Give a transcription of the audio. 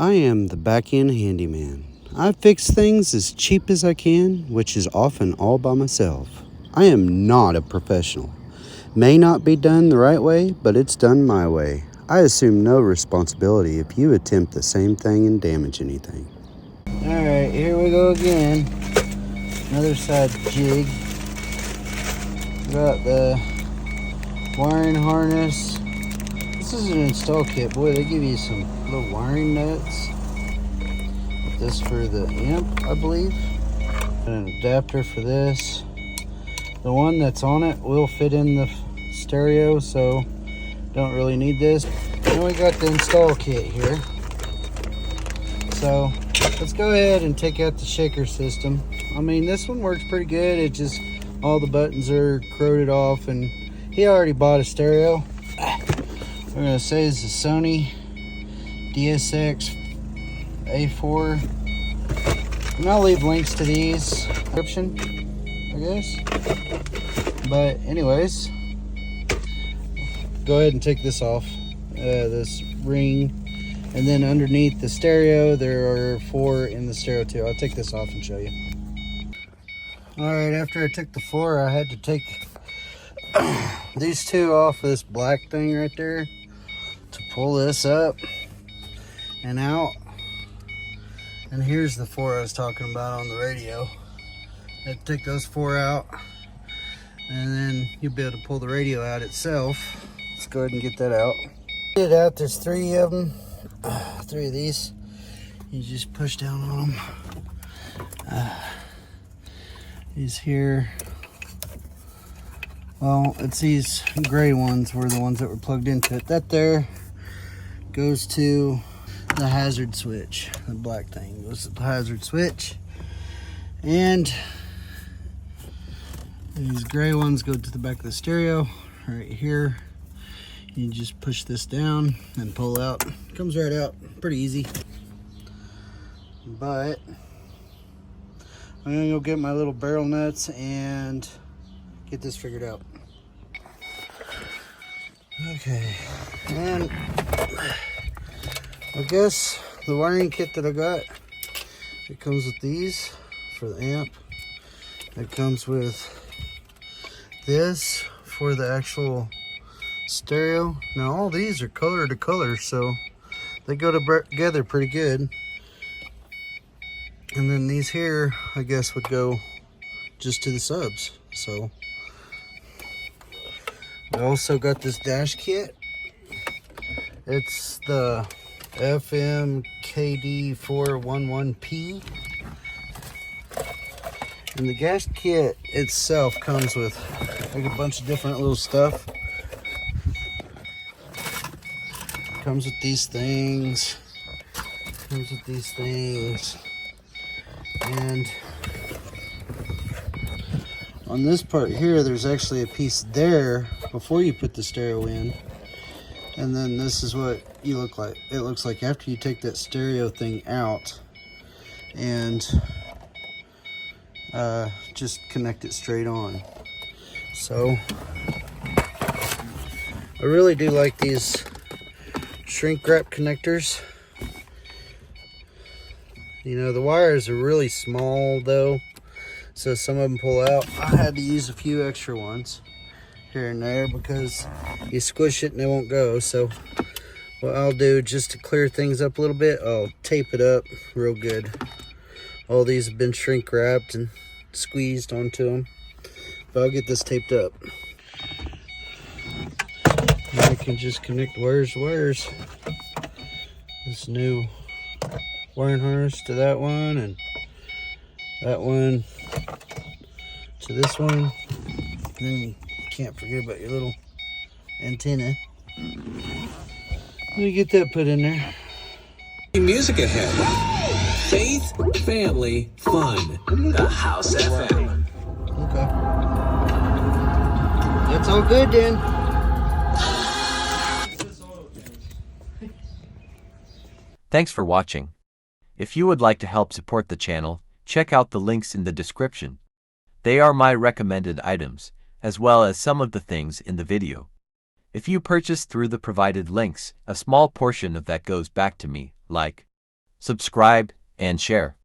I am the back-end handyman. I fix things as cheap as I can, which is often all by myself. I am not a professional. May not be done the right way, but it's done my way. I assume no responsibility if you attempt the same thing and damage anything. Alright, here we go again. Another side jig. Got the wiring harness. This is an install kit. Boy, they give you some little wiring nuts. This for the amp, I believe. And an adapter for this. The one that's on it will fit in the stereo, so don't really need this. Then we got the install kit here. So let's go ahead and take out the shaker system. I mean, this one works pretty good. It just, all the buttons are corroded off, and he already bought a stereo. We're gonna say it's a Sony DSX A4. And I'll leave links to these description, I guess. But anyways, go ahead and take this off, this ring. And then underneath the stereo, there are 4 in the stereo too. I'll take this off and show you. Alright, after I took the 4, I had to take these 2 off of this black thing right there to pull this up and out. And here's the 4 I was talking about on the radio. I had to take those 4 out, and then you'll be able to pull the radio out itself. Let's go ahead and get that out. Get it out, there's 3 of them. 3 of these. You just push down on them. These here. Well, it's these gray ones were the ones that were plugged into it. That there goes to the hazard switch. The black thing goes to the hazard switch. And these gray ones go to the back of the stereo right here. You just push this down and pull out. It comes right out, pretty easy. But I'm gonna go get my little barrel nuts and get this figured out. Okay, and I guess the wiring kit that I got, it comes with these for the amp. It comes with this for the actual stereo. Now all these are color to color, so they go together pretty good. And then these here, I guess, would go just to the subs. So I also got this dash kit. It's the FMKD411P. And the dash kit itself comes with like a bunch of different little stuff. Comes with these things. Comes with these things. And on this part here, there's actually a piece there before you put the stereo in. And then this is what you look like. It looks like after you take that stereo thing out and just connect it straight on. So I really do like these shrink wrap connectors. You know, the wires are really small though, so some of them pull out. I had to use a few extra ones here and there because you squish it and they won't go. So what I'll do, just to clear things up a little bit, I'll tape it up real good. All these have been shrink wrapped and squeezed onto them, but I'll get this taped up. And I can just connect wires to wires. This new wiring harness to that one, and that one to this one. And then you can't forget about your little antenna. Let me get that put in there. Music ahead. Faith, family, fun. The House FM. Okay. That's all good then. Thanks for watching. If you would like to help support the channel, check out the links in the description. They are my recommended items, as well as some of the things in the video. If you purchase through the provided links, a small portion of that goes back to me, like subscribe, and share.